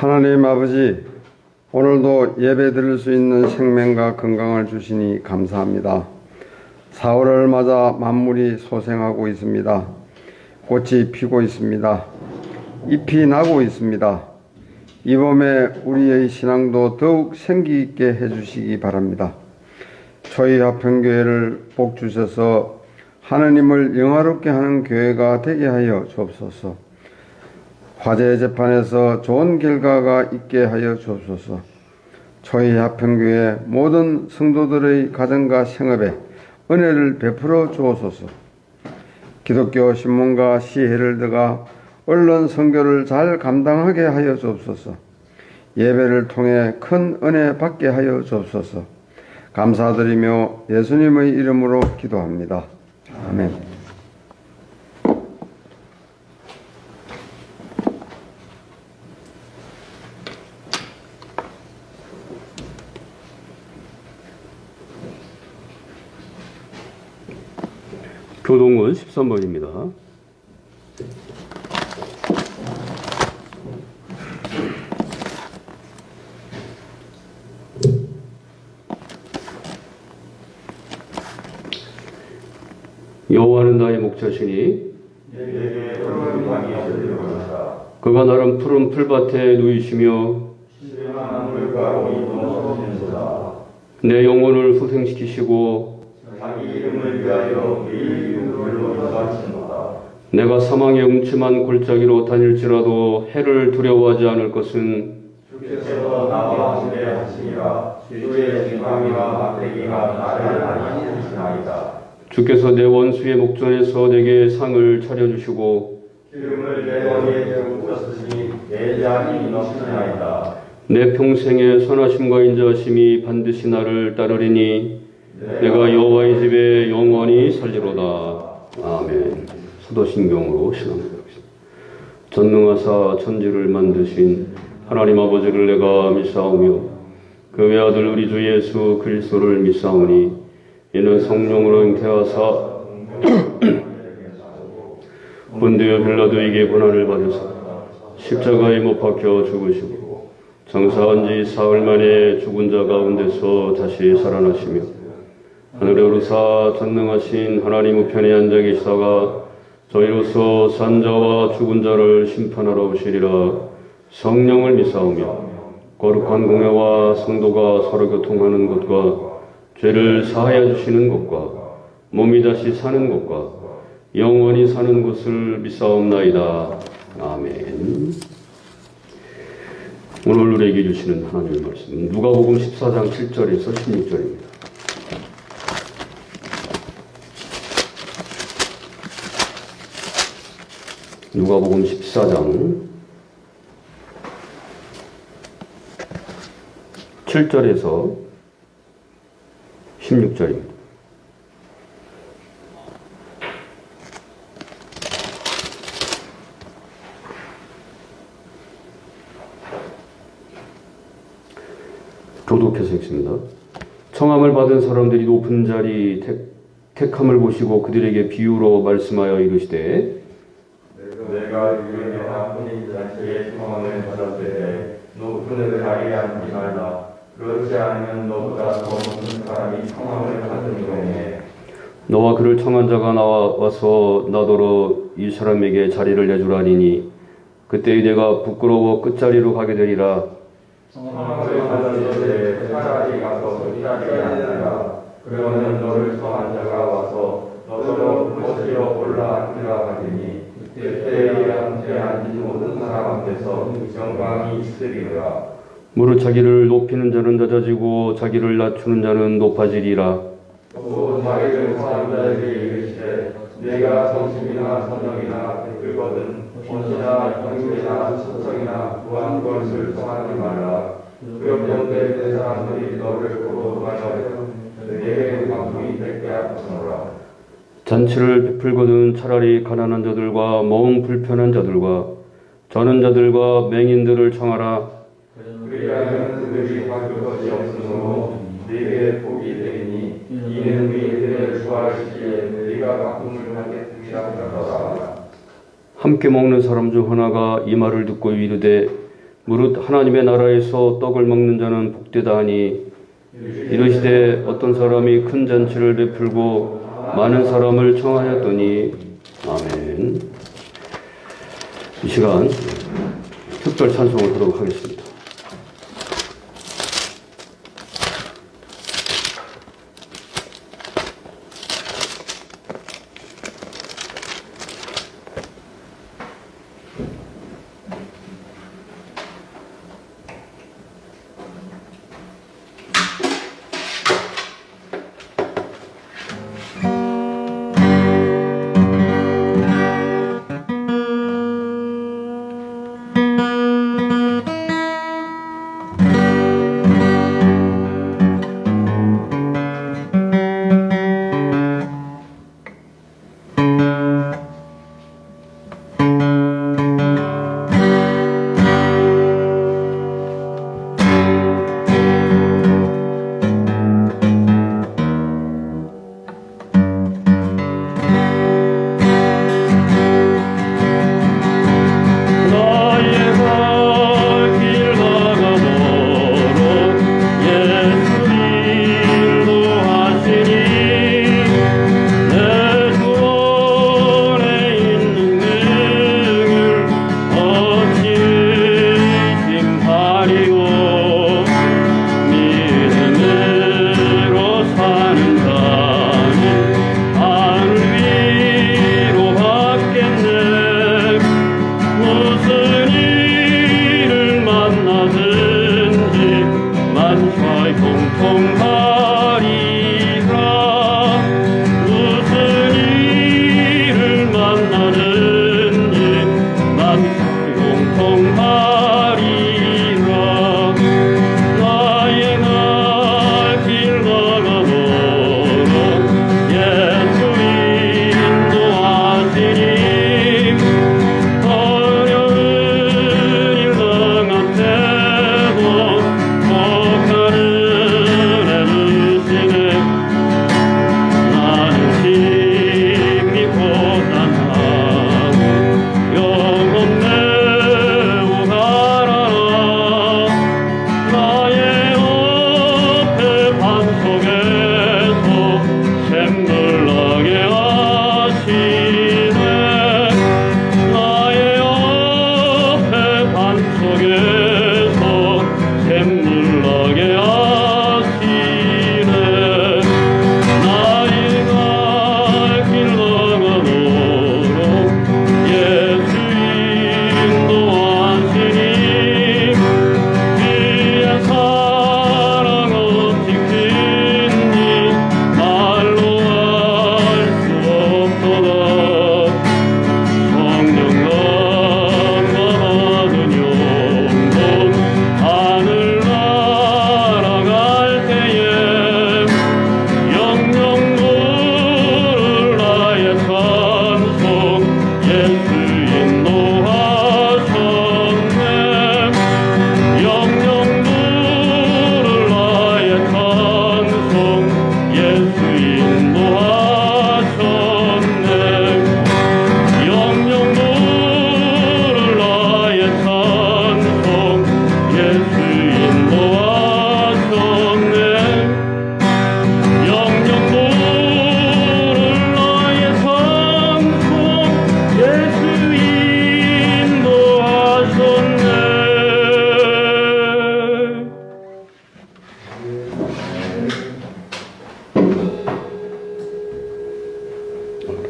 하나님 아버지, 오늘도 예배 드릴 수 있는 생명과 건강을 주시니 감사합니다. 4월을 맞아 만물이 소생하고 있습니다. 꽃이 피고 있습니다. 잎이 나고 있습니다. 이 봄에 우리의 신앙도 더욱 생기 있게 해주시기 바랍니다. 저희 화평교회를 복 주셔서 하나님을 영화롭게 하는 교회가 되게 하여 주옵소서. 화재 재판에서 좋은 결과가 있게 하여 주옵소서. 저희 화평교회 모든 성도들의 가정과 생업에 은혜를 베풀어 주옵소서. 기독교 신문과 시헤럴드가 언론 선교를 잘 감당하게 하여 주옵소서. 예배를 통해 큰 은혜 받게 하여 주옵소서. 감사드리며 예수님의 이름으로 기도합니다. 아멘. 교동은 13번입니다. 여호와는 나의 목자시니 그가 나를 푸른 풀밭에 누이시며 내 영혼을 소생시키시고 내가 사망의 음침한 골짜기로 다닐지라도 해를 두려워하지 않을 것은 주께서 나와 함께 하시니라. 주의 진감이와 막대기가 나를 안위하시나이다. 주께서 내 원수의 목전에서 내게 상을 차려주시고 기름을 내 머리에 부으셨으니 내 잔이 넘치나이다. 내 평생의 선하심과 인자하심이 반드시 나를 따르리니 내가 여호와의 집에 영원히 살리로다. 아멘. 사도신경으로 신앙하겠습니다. 전능하사 천지를 만드신 하나님 아버지를 내가 믿사오며 그 외아들 우리 주 예수 그리스도를 믿사오니 이는 성령으로 잉태하사 본디오 빌라도에게 고난을 받으사 십자가에 못 박혀 죽으시고 장사한 지 사흘 만에 죽은 자 가운데서 다시 살아나시며 하늘에 오르사 전능하신 하나님 우편에 앉아 계시다가 저희로서 산 자와 죽은 자를 심판하러 오시리라. 성령을 믿사오며 거룩한 공회와 성도가 서로 교통하는 것과 죄를 사하여 주시는 것과 몸이 다시 사는 것과 영원히 사는 것을 믿사옵나이다. 아멘. 오늘 우리에게 주시는 하나님의 말씀 누가복음 14장 7절에서 16절입니다. 누가복음 14장 7절에서 16절입니다. 교독해서 읽습니다. 청함을 받은 사람들이 높은 자리 택함을 보시고 그들에게 비유로 말씀하여 이르시되 내가 유명한 혼인 잔치에 청함을 받았을 때 높은 자리에 앉지 말라. 그렇지 않으면 너보다 더 높은 사람이 청함을 받은 경우에 너와 그를 청한 자가 나와서 나더러 이 사람에게 자리를 내주라니니 그때 내가 부끄러워 끝자리로 가게 되리라. 청함을 받았을 때 차라리 가서 끝자리에 앉으라. 그러면 너를 청한 자가 와서 너더러 거치러 올라앉으라 하리니 그때 함께 앉은 모든 사람 앞에서 영광이 있으리라. 무릇 자기를 높이는 자는 낮아지고 자기를 낮추는 자는 높아지리라. 또 자기를 사는 자에게 이르시되 내가 성심이나 선영이나 백글거든 본이나 경륜이나 수성이나 구한 것을 청하지 말라. 그런데 그 사람들이 너를 보고 도망하여 내게 방송이 될게 아프노라. 잔치를 베풀거든 차라리 가난한 자들과 몸 불편한 자들과 저는 자들과 맹인들을 청하라. 그리하면 그들이 받을 것이 없으므로 네게 복이 되리니 이는 의인들을 좋아하시기에 네가 바꿈을 하겠느니라 하더라. 함께 먹는 사람 중 하나가 이 말을 듣고 이르되 무릇 하나님의 나라에서 떡을 먹는 자는 복되다 하니 이르시되 어떤 사람이 큰 잔치를 베풀고 많은 사람을 청하였더니 아멘. 이 시간 특별 찬송을 하도록 하겠습니다.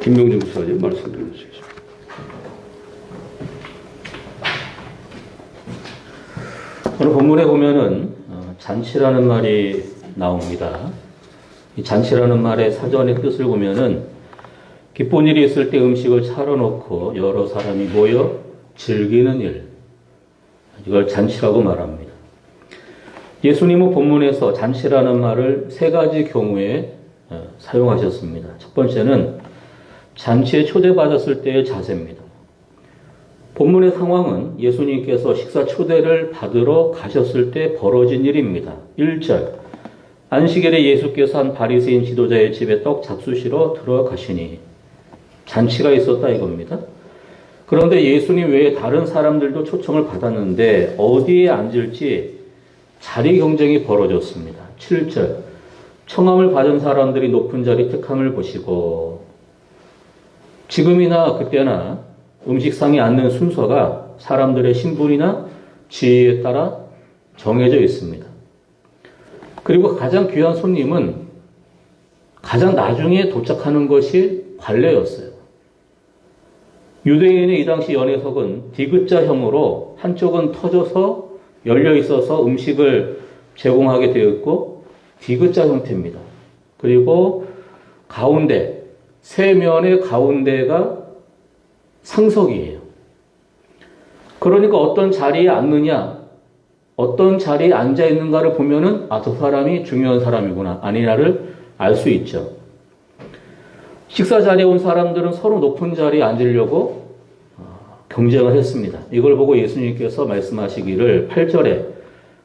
김명준 목사님 말씀 드려주시겠습니다. 오늘 본문에 보면은 잔치라는 말이 나옵니다. 이 잔치라는 말의 사전의 뜻을 보면은 기쁜 일이 있을 때 음식을 차려놓고 여러 사람이 모여 즐기는 일, 이걸 잔치라고 말합니다. 예수님은 본문에서 잔치라는 말을 세 가지 경우에 사용하셨습니다. 첫 번째는 잔치에 초대받았을 때의 자세입니다. 본문의 상황은 예수님께서 식사 초대를 받으러 가셨을 때 벌어진 일입니다. 1절, 안식일에 예수께서 한 바리새인 지도자의 집에 떡 잡수시러 들어가시니 잔치가 있었다 이겁니다. 그런데 예수님 외에 다른 사람들도 초청을 받았는데 어디에 앉을지 자리 경쟁이 벌어졌습니다. 7절. 청함을 받은 사람들이 높은 자리 택함을 보시고, 지금이나 그때나 음식상에 앉는 순서가 사람들의 신분이나 지혜에 따라 정해져 있습니다. 그리고 가장 귀한 손님은 가장 나중에 도착하는 것이 관례였어요. 유대인의 이 당시 연회석은 디귿자형으로 한쪽은 터져서 열려 있어서 음식을 제공하게 되었고, 디귿자 형태입니다. 그리고 가운데, 세 면의 가운데가 상석이에요. 그러니까 어떤 자리에 앉느냐, 어떤 자리에 앉아 있는가를 보면은, 아, 저 사람이 중요한 사람이구나, 아니냐를 알 수 있죠. 식사 자리에 온 사람들은 서로 높은 자리에 앉으려고 경쟁을 했습니다. 이걸 보고 예수님께서 말씀하시기를 8절에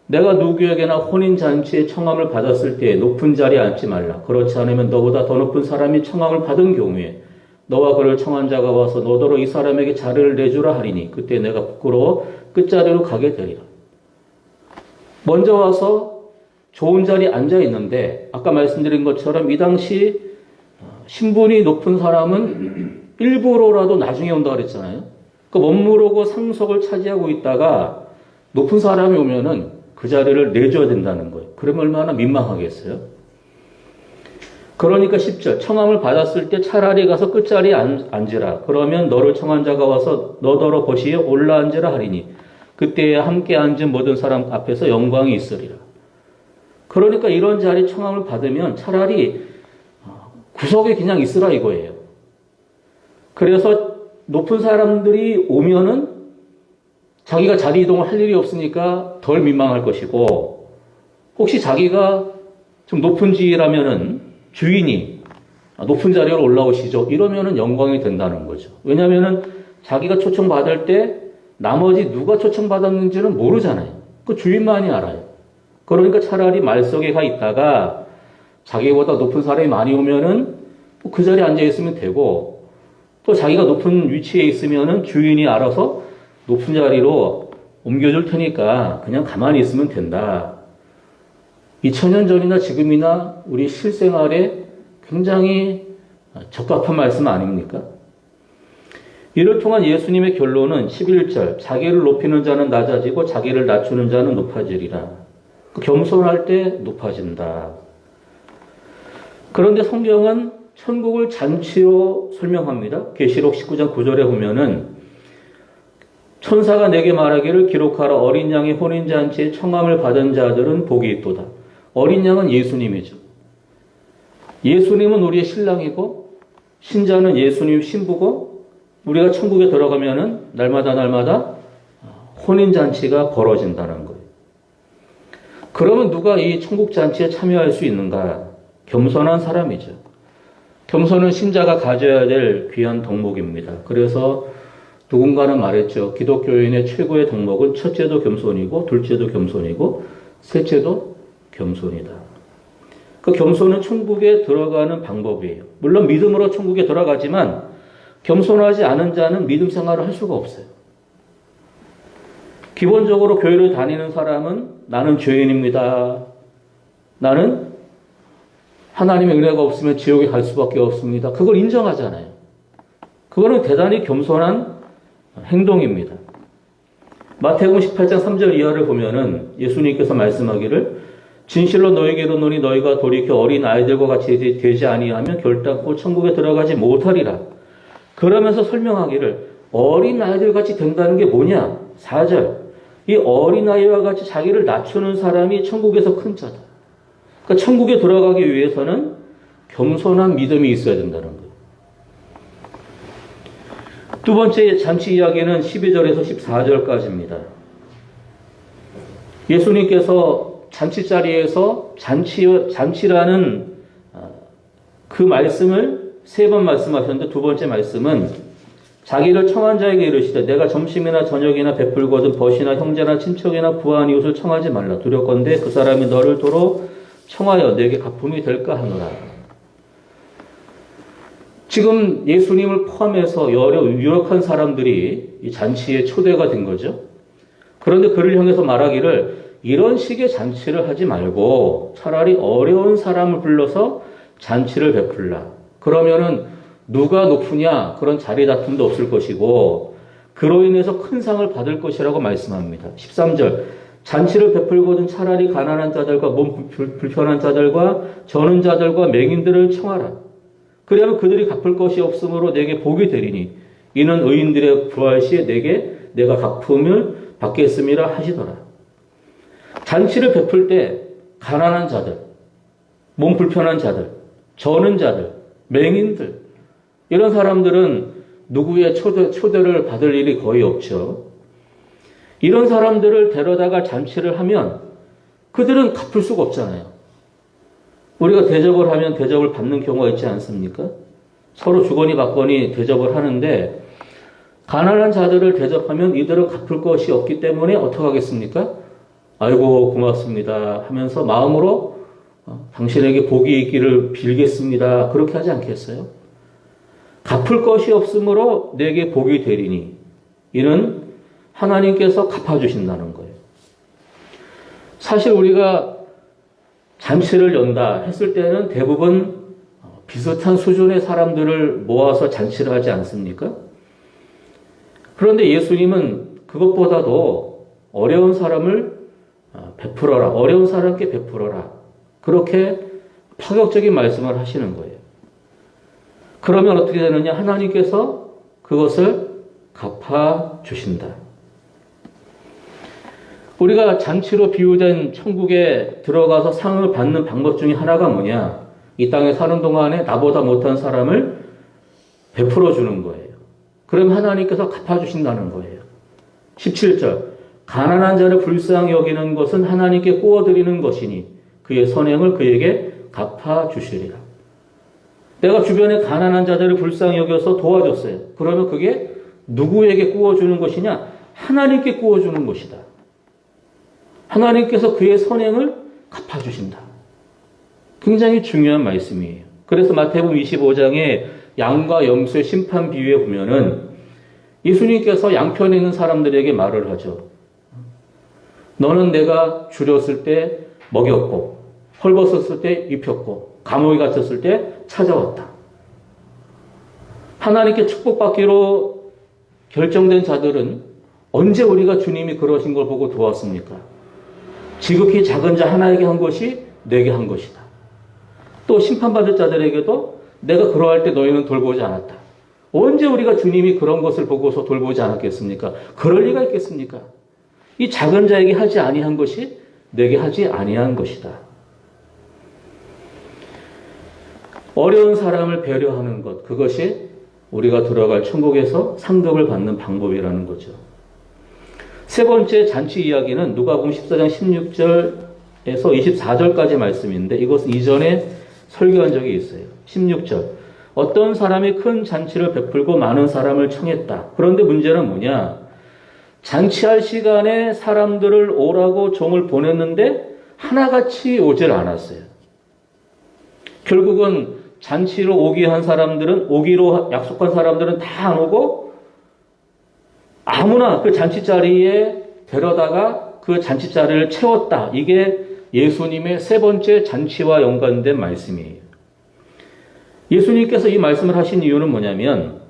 내가 누구에게나 혼인잔치에 청함을 받았을 때 높은 자리에 앉지 말라. 그렇지 않으면 너보다 더 높은 사람이 청함을 받은 경우에 너와 그를 청한 자가 와서 너더러 이 사람에게 자리를 내주라 하리니 그때 내가 부끄러워 끝자리로 가게 되리라. 먼저 와서 좋은 자리에 앉아 있는데 아까 말씀드린 것처럼 이 당시 신분이 높은 사람은 일부러라도 나중에 온다 그랬잖아요. 그 머무르고 상석을 차지하고 있다가 높은 사람이 오면은 그 자리를 내줘야 된다는 거예요. 그러면 얼마나 민망하겠어요? 그러니까 10절 청함을 받았을 때 차라리 가서 끝자리에 앉으라. 그러면 너를 청한 자가 와서 너더러 거시에 올라앉으라 하리니 그때에 함께 앉은 모든 사람 앞에서 영광이 있으리라. 그러니까 이런 자리 청함을 받으면 차라리 구석에 그냥 있으라 이거예요. 그래서 높은 사람들이 오면은 자기가 자리 이동을 할 일이 없으니까 덜 민망할 것이고, 혹시 자기가 좀 높은 지위라면은 주인이 높은 자리로 올라오시죠. 이러면은 영광이 된다는 거죠. 왜냐면은 자기가 초청받을 때 나머지 누가 초청받았는지는 모르잖아요. 그 주인만이 알아요. 그러니까 차라리 말석에 가 있다가 자기보다 높은 사람이 많이 오면은 그 자리에 앉아 있으면 되고, 또 자기가 높은 위치에 있으면은 주인이 알아서 높은 자리로 옮겨줄 테니까 그냥 가만히 있으면 된다. 2000년 전이나 지금이나 우리 실생활에 굉장히 적합한 말씀 아닙니까? 이를 통한 예수님의 결론은 11절 자기를 높이는 자는 낮아지고 자기를 낮추는 자는 높아지리라. 겸손할 때 높아진다. 그런데 성경은 천국을 잔치로 설명합니다. 계시록 19장 9절에 보면은 천사가 내게 말하기를 기록하라. 어린 양의 혼인잔치에 청함을 받은 자들은 복이 있도다. 어린 양은 예수님이죠. 예수님은 우리의 신랑이고 신자는 예수님 신부고 우리가 천국에 들어가면은 날마다 혼인잔치가 벌어진다는 거예요. 그러면 누가 이 천국잔치에 참여할 수 있는가? 겸손한 사람이죠. 겸손은 신자가 가져야 될 귀한 덕목입니다. 그래서 누군가는 말했죠. 기독교인의 최고의 덕목은 첫째도 겸손이고 둘째도 겸손이고 셋째도 겸손이다. 그 겸손은 천국에 들어가는 방법이에요. 물론 믿음으로 천국에 들어가지만 겸손하지 않은 자는 믿음 생활을 할 수가 없어요. 기본적으로 교회를 다니는 사람은 나는 죄인입니다. 나는 하나님의 은혜가 없으면 지옥에 갈 수밖에 없습니다. 그걸 인정하잖아요. 그거는 대단히 겸손한 행동입니다. 마태복음 18장 3절 이하를 보면은 예수님께서 말씀하기를 진실로 너희에게 이르노니 너희가 돌이켜 어린 아이들과 같이 되지 아니하면 결단코 천국에 들어가지 못하리라. 그러면서 설명하기를 어린 아이들 같이 된다는 게 뭐냐? 4절 이 어린 아이와 같이 자기를 낮추는 사람이 천국에서 큰 자다. 그러니까 천국에 들어가기 위해서는 겸손한 믿음이 있어야 된다는 거예요. 두 번째 잔치 이야기는 12절에서 14절까지입니다. 예수님께서 잔치자리에서 잔치라는 그 말씀을 3번 말씀하셨는데 두 번째 말씀은 자기를 청한 자에게 이르시되 내가 점심이나 저녁이나 베풀거든 벗이나 형제나 친척이나 부하한 이웃을 청하지 말라. 두렵건대 그 사람이 너를 도로 청하여 내게 가품이 될까 하노라. 지금 예수님을 포함해서 여러 유력한 사람들이 이 잔치에 초대가 된 거죠. 그런데 그를 향해서 말하기를 이런 식의 잔치를 하지 말고 차라리 어려운 사람을 불러서 잔치를 베풀라. 그러면은 누가 높으냐 그런 자리 다툼도 없을 것이고 그로 인해서 큰 상을 받을 것이라고 말씀합니다. 13절 잔치를 베풀거든 차라리 가난한 자들과 몸 불편한 자들과 저는 자들과 맹인들을 청하라. 그러면 그들이 갚을 것이 없으므로 내게 복이 되리니 이는 의인들의 부활 시에 내가 갚음을 받겠음이라 하시더라. 잔치를 베풀 때 가난한 자들, 몸 불편한 자들, 저는 자들, 맹인들 이런 사람들은 누구의 초대를 받을 일이 거의 없죠. 이런 사람들을 데려다가 잔치를 하면 그들은 갚을 수가 없잖아요. 우리가 대접을 하면 대접을 받는 경우가 있지 않습니까? 서로 주거니 받거니 대접을 하는데 가난한 자들을 대접하면 이들은 갚을 것이 없기 때문에 어떻게 하겠습니까? 아이고 고맙습니다 하면서 마음으로 당신에게 복이 있기를 빌겠습니다. 그렇게 하지 않겠어요? 갚을 것이 없으므로 내게 복이 되리니 이는 하나님께서 갚아주신다는 거예요. 사실 우리가 잔치를 연다 했을 때는 대부분 비슷한 수준의 사람들을 모아서 잔치를 하지 않습니까? 그런데 예수님은 그것보다도 어려운 사람을 베풀어라. 어려운 사람께 베풀어라. 그렇게 파격적인 말씀을 하시는 거예요. 그러면 어떻게 되느냐? 하나님께서 그것을 갚아주신다. 우리가 잔치로 비유된 천국에 들어가서 상을 받는 방법 중에 하나가 뭐냐? 이 땅에 사는 동안에 나보다 못한 사람을 베풀어 주는 거예요. 그럼 하나님께서 갚아주신다는 거예요. 17절 가난한 자를 불쌍히 여기는 것은 하나님께 구워드리는 것이니 그의 선행을 그에게 갚아주시리라. 내가 주변에 가난한 자들을 불쌍히 여겨서 도와줬어요. 그러면 그게 누구에게 구워주는 것이냐? 하나님께 구워주는 것이다. 하나님께서 그의 선행을 갚아주신다. 굉장히 중요한 말씀이에요. 그래서 마태복음 25장에 양과 염소의 심판 비유에 보면은 예수님께서 양편에 있는 사람들에게 말을 하죠. 너는 내가 줄였을 때 먹였고 헐벗었을 때 입혔고 감옥에 갇혔을 때 찾아왔다. 하나님께 축복받기로 결정된 자들은 언제 우리가 주님이 그러신 걸 보고 도왔습니까? 지극히 작은 자 하나에게 한 것이 내게 한 것이다. 또 심판받을 자들에게도 내가 그러할 때 너희는 돌보지 않았다. 언제 우리가 주님이 그런 것을 보고서 돌보지 않았겠습니까? 그럴 리가 있겠습니까? 이 작은 자에게 하지 아니한 것이 내게 하지 아니한 것이다. 어려운 사람을 배려하는 것, 그것이 우리가 들어갈 천국에서 상급을 받는 방법이라는 거죠. 세 번째 잔치 이야기는 누가복음 14장 16절에서 24절까지 말씀인데 이것은 이전에 설교한 적이 있어요. 16절 어떤 사람이 큰 잔치를 베풀고 많은 사람을 청했다. 그런데 문제는 뭐냐? 잔치할 시간에 사람들을 오라고 종을 보냈는데 하나같이 오질 않았어요. 결국은 잔치로 오기로 약속한 사람들은 다 안 오고 아무나 그 잔치 자리에 데려다가 그 잔치 자리를 채웠다. 이게 예수님의 세 번째 잔치와 연관된 말씀이에요. 예수님께서 이 말씀을 하신 이유는 뭐냐면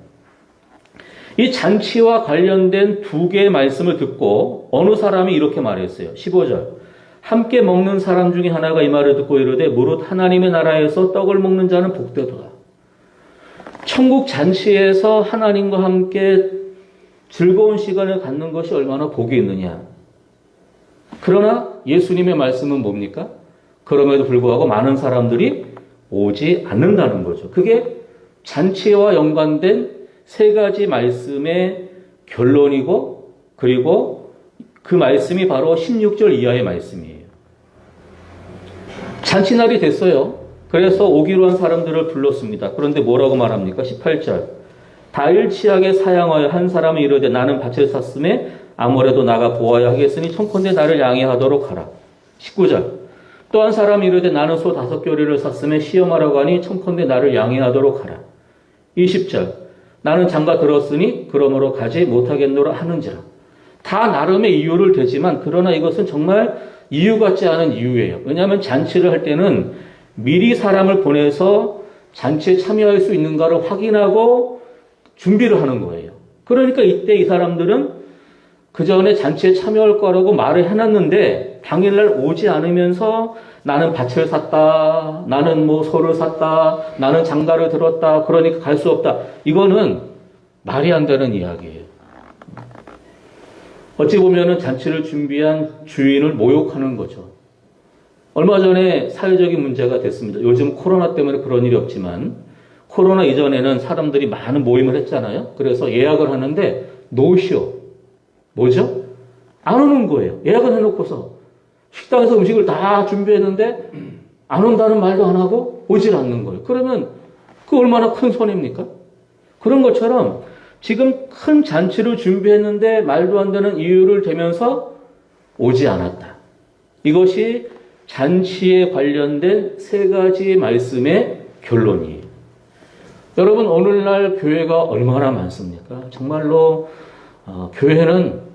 이 잔치와 관련된 두 개의 말씀을 듣고 어느 사람이 이렇게 말했어요. 15절 함께 먹는 사람 중에 하나가 이 말을 듣고 이르되 무릇 하나님의 나라에서 떡을 먹는 자는 복되도다. 천국 잔치에서 하나님과 함께 즐거운 시간을 갖는 것이 얼마나 복이 있느냐. 그러나 예수님의 말씀은 뭡니까? 그럼에도 불구하고 많은 사람들이 오지 않는다는 거죠. 그게 잔치와 연관된 세 가지 말씀의 결론이고 그리고 그 말씀이 바로 16절 이하의 말씀이에요. 잔치날이 됐어요. 그래서 오기로 한 사람들을 불렀습니다. 그런데 뭐라고 말합니까? 18절 다일치하게 사양하여 한 사람이 이르되 나는 밭을 샀음에 아무래도 나가 보아야 하겠으니 청컨대 나를 양해하도록 하라. 19절 또 한 사람이 이르되 나는 소 5겨리를 샀음에 시험하라고 하니 청컨대 나를 양해하도록 하라. 20절. 나는 장가 들었으니 그러므로 가지 못하겠노라 하는지라. 다 나름의 이유를 대지만 그러나 이것은 정말 이유 같지 않은 이유예요. 왜냐하면 잔치를 할 때는 미리 사람을 보내서 잔치에 참여할 수 있는가를 확인하고 준비를 하는 거예요. 그러니까 이때 이 사람들은 그 전에 잔치에 참여할 거라고 말을 해놨는데 당일날 오지 않으면서 나는 밭을 샀다, 나는 뭐 소를 샀다, 나는 장가를 들었다, 그러니까 갈 수 없다. 이거는 말이 안 되는 이야기예요. 어찌 보면은 잔치를 준비한 주인을 모욕하는 거죠. 얼마 전에 사회적인 문제가 됐습니다. 요즘 코로나 때문에 그런 일이 없지만 코로나 이전에는 사람들이 많은 모임을 했잖아요. 그래서 예약을 하는데 노쇼. 뭐죠? 안 오는 거예요. 예약을 해놓고서 식당에서 음식을 다 준비했는데 안 온다는 말도 안 하고 오질 않는 거예요. 그러면 그 얼마나 큰 손해입니까? 그런 것처럼 지금 큰 잔치를 준비했는데 말도 안 되는 이유를 대면서 오지 않았다. 이것이 잔치에 관련된 세 가지 말씀의 결론이에요. 여러분, 오늘날 교회가 얼마나 많습니까? 정말로 교회는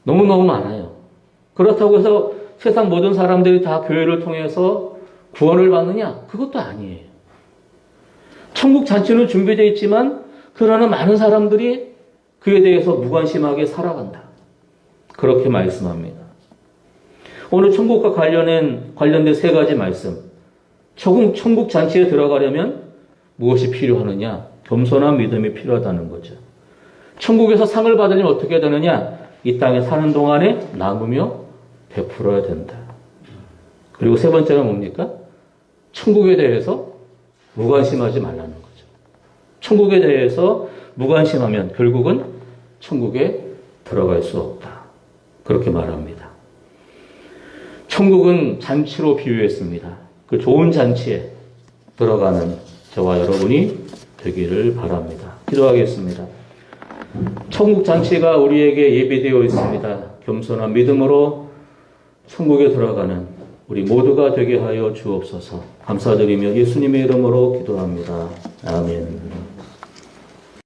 너무너무 많아요. 그렇다고 해서 세상 모든 사람들이 다 교회를 통해서 구원을 받느냐? 그것도 아니에요. 천국 잔치는 준비되어 있지만 그러나 많은 사람들이 그에 대해서 무관심하게 살아간다. 그렇게 말씀합니다. 오늘 천국과 관련된 세 가지 말씀. 천국 잔치에 들어가려면 무엇이 필요하느냐? 겸손한 믿음이 필요하다는 거죠. 천국에서 상을 받으려면 어떻게 되느냐? 이 땅에 사는 동안에 나누며 베풀어야 된다. 그리고 세 번째는 뭡니까? 천국에 대해서 무관심하지 말라는 거죠. 천국에 대해서 무관심하면 결국은 천국에 들어갈 수 없다. 그렇게 말합니다. 천국은 잔치로 비유했습니다. 그 좋은 잔치에 들어가는 저와 여러분이 되기를 바랍니다. 기도하겠습니다. 천국 잔치가 우리에게 예비되어 있습니다. 겸손한 믿음으로 천국에 들어가는 우리 모두가 되게 하여 주옵소서. 감사드리며 예수님의 이름으로 기도합니다. 아멘.